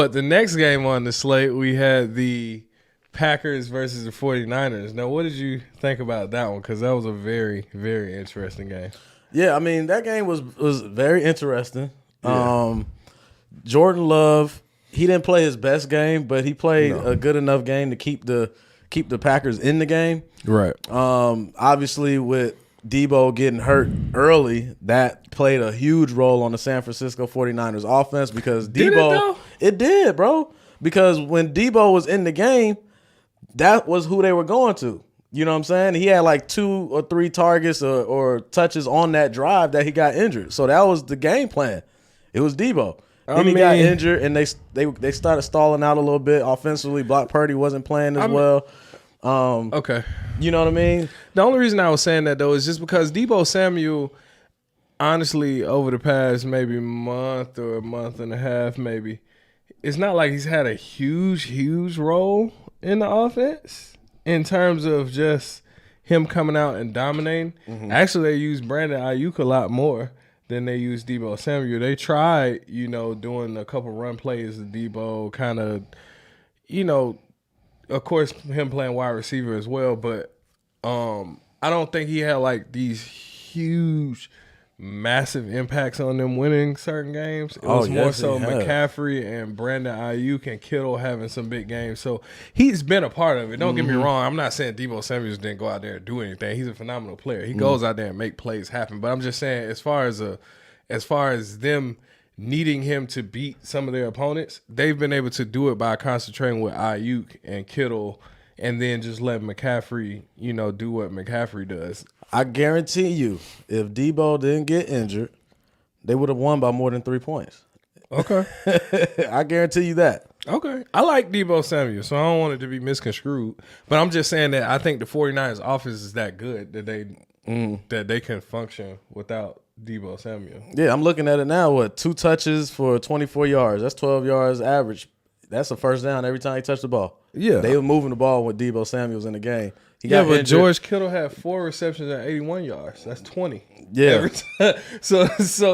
But the next game on the slate, we had the Packers versus the 49ers. Now, what did you think about that one? Because that was a very, very interesting game. Yeah, I mean, that game was very interesting. Yeah. Jordan Love, he didn't play his best game, but he played a good enough game to keep the Packers in the game. Right. Obviously, with Debo getting hurt early, that played a huge role on the San Francisco 49ers offense because Debo – it did, bro. Because when Debo was in the game, that was who they were going to. You know what I'm saying? He had like 2 or 3 targets or touches on that drive that he got injured. So that was the game plan. It was Debo. Then he got injured, and they started stalling out a little bit offensively. Brock Purdy wasn't playing as well. Okay. You know what I mean? The only reason I was saying that, though, is just because Debo Samuel, honestly, over the past maybe month or a month and a half, maybe, it's not like he's had a huge role in the offense in terms of just him coming out and dominating. Mm-hmm. Actually, they use Brandon Ayuk a lot more than they use Debo Samuel. They tried, doing a couple run plays of Debo, kind of, of course, him playing wide receiver as well. But I don't think he had like these huge, massive impacts on them winning certain games. It was more so McCaffrey and Brandon Ayuk and Kittle having some big games. So he's been a part of it. Don't get me wrong. I'm not saying Debo Samuel didn't go out there and do anything. He's a phenomenal player. He goes out there and make plays happen. But I'm just saying, as far as them needing him to beat some of their opponents, they've been able to do it by concentrating with Ayuk and Kittle and then just let McCaffrey, do what McCaffrey does. I guarantee you, if Debo didn't get injured, they would have won by more than 3 points. Okay. I guarantee you that. Okay. I like Debo Samuel, so I don't want it to be misconstrued. But I'm just saying that I think the 49ers offense is that good that they can function without Debo Samuel. Yeah, I'm looking at it now. 2 touches for 24 yards. That's 12 yards average. That's a first down every time he touched the ball. Yeah. They were moving the ball with Debo Samuels in the game. But injured. George Kittle had 4 receptions at 81 yards. That's 20. Yeah. So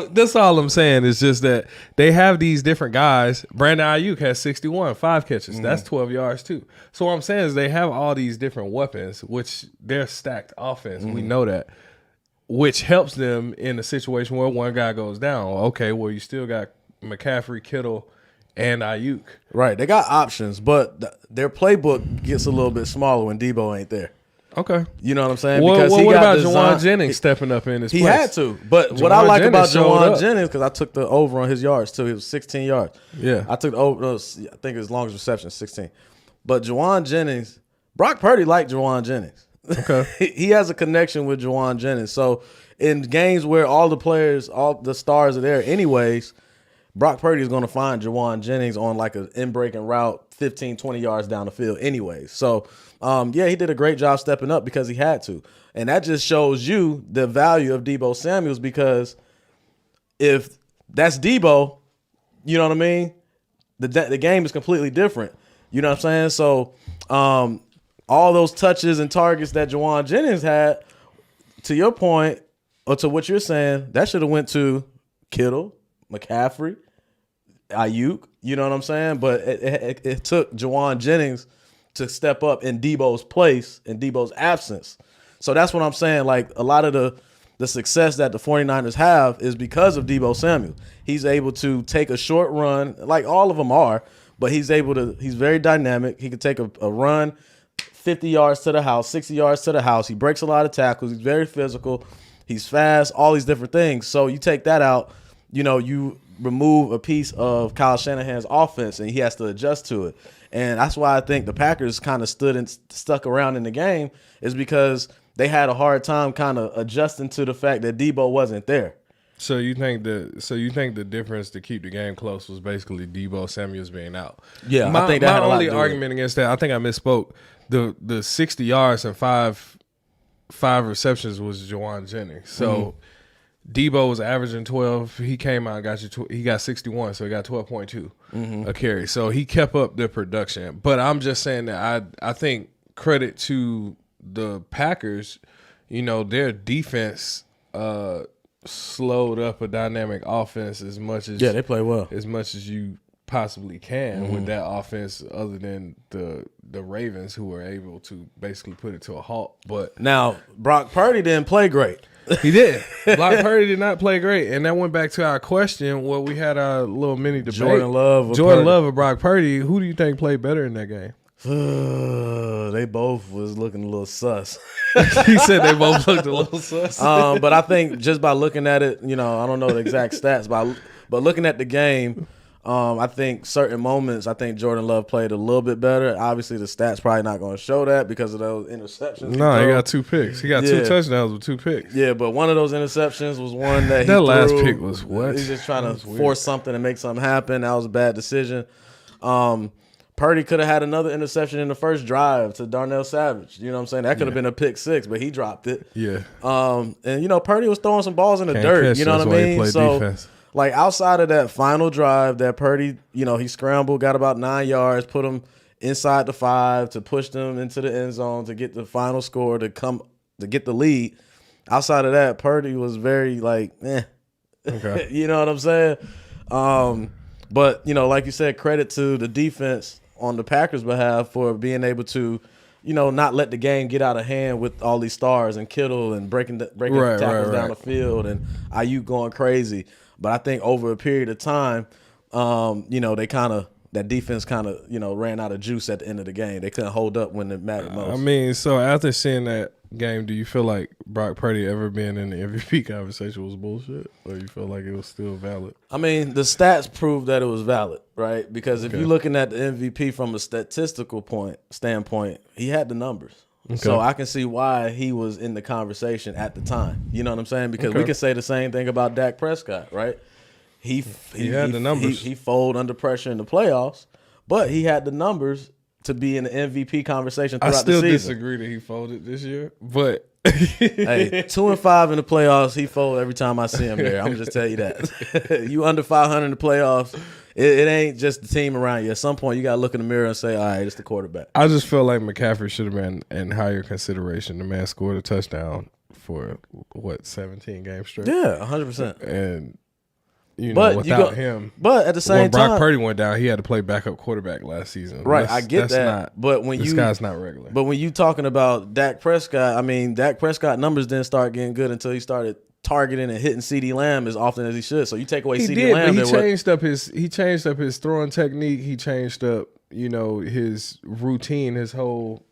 that's all I'm saying is just that they have these different guys. Brandon Ayuk has 61, 5 catches. That's 12 yards too. So what I'm saying is they have all these different weapons, which they're stacked offense. We know that, which helps them in a situation where one guy goes down. Okay, well, you still got McCaffrey, Kittle, and Ayuk. Right. They got options, but their playbook gets a little bit smaller when Debo ain't there. Okay. You know what I'm saying? Well, what about Juwan Jennings stepping up in his place? He had to. But what I like about Juwan Jennings, because I took the over on his yards too. He was 16 yards. Yeah. I took the over. I think his longest reception, 16. But Juwan Jennings, Brock Purdy liked Juwan Jennings. Okay. He has a connection with Juwan Jennings. So in games where all the players, all the stars are there anyways, Brock Purdy is going to find Juwan Jennings on like an in-breaking route 15, 20 yards down the field anyways. So, he did a great job stepping up because he had to. And that just shows you the value of Debo Samuels, because if that's Debo, you know what I mean? The game is completely different. You know what I'm saying? So all those touches and targets that Juwan Jennings had, to your point, or to what you're saying, that should have went to Kittle, McCaffrey, Ayuk, you know what I'm saying? But it took Juwan Jennings to step up in Debo's place, in Debo's absence. So that's what I'm saying. Like, a lot of the success that the 49ers have is because of Debo Samuel. He's able to take a short run, like all of them are, but he's very dynamic. He can take a run 50 yards to the house, 60 yards to the house. He breaks a lot of tackles. He's very physical. He's fast, all these different things. So you take that out, you remove a piece of Kyle Shanahan's offense, and he has to adjust to it. And that's why I think the Packers kind of stuck around in the game, is because they had a hard time kind of adjusting to the fact that Debo wasn't there. So you think the difference to keep the game close was basically Debo Samuels being out? Yeah, I think that had a lot to do with it. My only argument against that, I think I misspoke. The 60 yards and five receptions was Juwan Jennings. So Debo was averaging 12. He came out and got he got 61, so he got 12.2 a carry. So he kept up the production. But I'm just saying that I think credit to the Packers, their defense slowed up a dynamic offense as much as they play well. As much as you possibly can with that offense, other than the Ravens, who were able to basically put it to a halt. But now Brock Purdy didn't play great. He did. Brock Purdy did not play great, and that went back to our question. Well, we had our little mini debate. Jordan Love or Brock Purdy. Who do you think played better in that game? They both was looking a little sus. He said they both looked a little sus. But I think just by looking at it, I don't know the exact stats, but looking at the game, I think certain moments, I think Jordan Love played a little bit better. Obviously, the stats probably not going to show that because of those interceptions. No, he got 2 picks. He got 2 touchdowns with 2 picks. Yeah, but one of those interceptions was one that that last pick was what? He's just trying to force something and make something happen. That was a bad decision. Purdy could have had another interception in the first drive to Darnell Savage. You know what I'm saying? That could have been a pick 6, but he dropped it. Yeah. And Purdy was throwing some balls in the dirt. You know what I mean? So defense. Like outside of that final drive that Purdy, he scrambled, got about 9 yards, put him inside the 5 to push them into the end zone to get the final score to get the lead. Outside of that, Purdy was very Okay. You know what I'm saying? But like you said, credit to the defense on the Packers' behalf for being able to, not let the game get out of hand with all these stars and Kittle and breaking tackles down the field and Ayuk going crazy. But I think over a period of time, that defense ran out of juice at the end of the game. They couldn't hold up when it mattered most. I mean, so after seeing that game, do you feel like Brock Purdy ever being in the MVP conversation was bullshit, or you feel like it was still valid? I mean, the stats prove that it was valid, right? Because if you're looking at the MVP from a statistical standpoint, he had the numbers. Okay. So I can see why he was in the conversation at the time. You know what I'm saying? Because we can say the same thing about Dak Prescott, right? He had the numbers. He folded under pressure in the playoffs, but he had the numbers to be in the MVP conversation throughout the season. I still disagree that he folded this year, but hey, 2-5 in the playoffs, he fold every time I see him there. I'm just tell you that. You under 500 in the playoffs, it ain't just the team around you. At some point, you got to look in the mirror and say, all right, it's the quarterback. I just feel like McCaffrey should have been in higher consideration. The man scored a touchdown for, 17 games straight? Yeah, 100%. And, without him. But at the same time. When Brock Purdy went down, he had to play backup quarterback last season. Right, I get that. But this guy's not regular. But when you talking about Dak Prescott, I mean, Dak Prescott numbers didn't start getting good until he started targeting and hitting CeeDee Lamb as often as he should. So you take away CeeDee Lamb. But he changed up his throwing technique. He changed up, his routine, his whole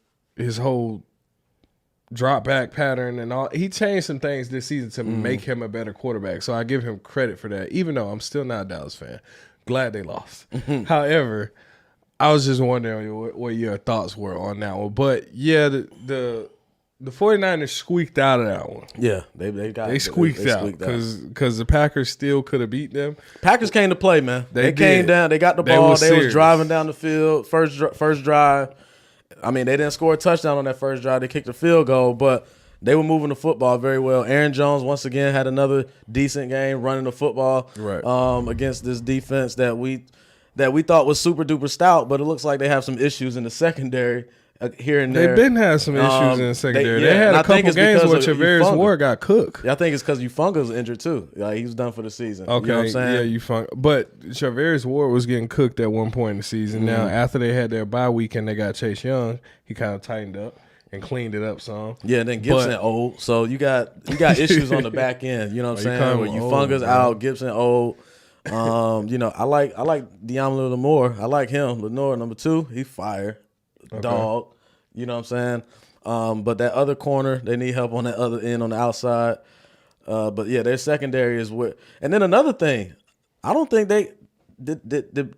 drop back pattern and all. He changed some things this season to make him a better quarterback. So I give him credit for that, even though I'm still not a Dallas fan. Glad they lost. However, I was just wondering what your thoughts were on that one. But yeah, the 49ers squeaked out of that one. Yeah, they squeaked out because the Packers still could have beat them. Packers came to play, man. They came down. They got the ball. They was driving down the field. First drive. I mean, they didn't score a touchdown on that first drive. They kicked a field goal, but they were moving the football very well. Aaron Jones, once again, had another decent game running the football against this defense that we thought was super duper stout, but it looks like they have some issues in the secondary here and there. They've been having some issues in the secondary. They had a couple games where Charvarius Ward got cooked. Yeah, I think it's because Ufunga's injured too. Like, he was done for the season. Okay, you know what I'm saying? Yeah, Ufunga. But Charvarius Ward was getting cooked at one point in the season. Now, after they had their bye week and they got Chase Young, he kind of tightened up and cleaned it up some. Yeah, and then Gibson old. So you got issues on the back end. You know what I'm saying? Where Ufunga's out, Gibson old. I like De'Amon Lamore. I like him. Lenore, number 2, he fire. Dog. You know what I'm saying? But that other corner, they need help on that other end on the outside. But yeah, their secondary is where. And then another thing, I don't think did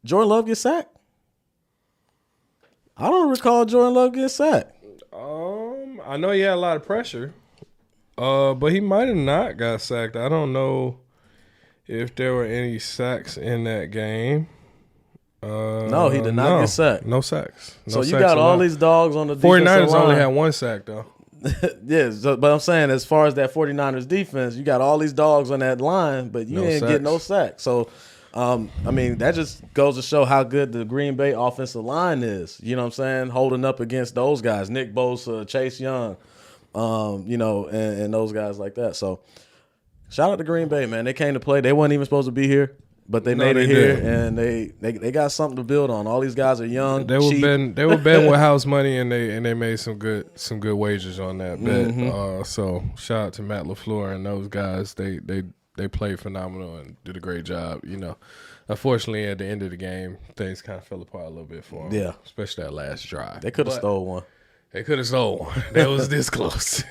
Jordan Love get sacked? I don't recall Jordan Love get sacked. I know he had a lot of pressure, but he might have not got sacked. I don't know if there were any sacks in that game. No, he did not get sacked. No sacks. So you got all these dogs on the defensive line. 49ers only had 1 sack, though. Yeah, but I'm saying as far as that 49ers defense, you got all these dogs on that line, but you didn't get no sacks. So, I mean, that just goes to show how good the Green Bay offensive line is. You know what I'm saying? Holding up against those guys, Nick Bosa, Chase Young, and those guys like that. So, shout out to Green Bay, man. They came to play. They weren't even supposed to be here. but they made it here, and they got something to build on. All these guys are young. They were betting with house money, and they made some good wages on that bet. So shout out to Matt LaFleur and those guys. They played phenomenal and did a great job. You know, unfortunately at the end of the game, things kind of fell apart a little bit for them. Yeah, especially that last drive. They could have stole one. They could have stole one. That was this close.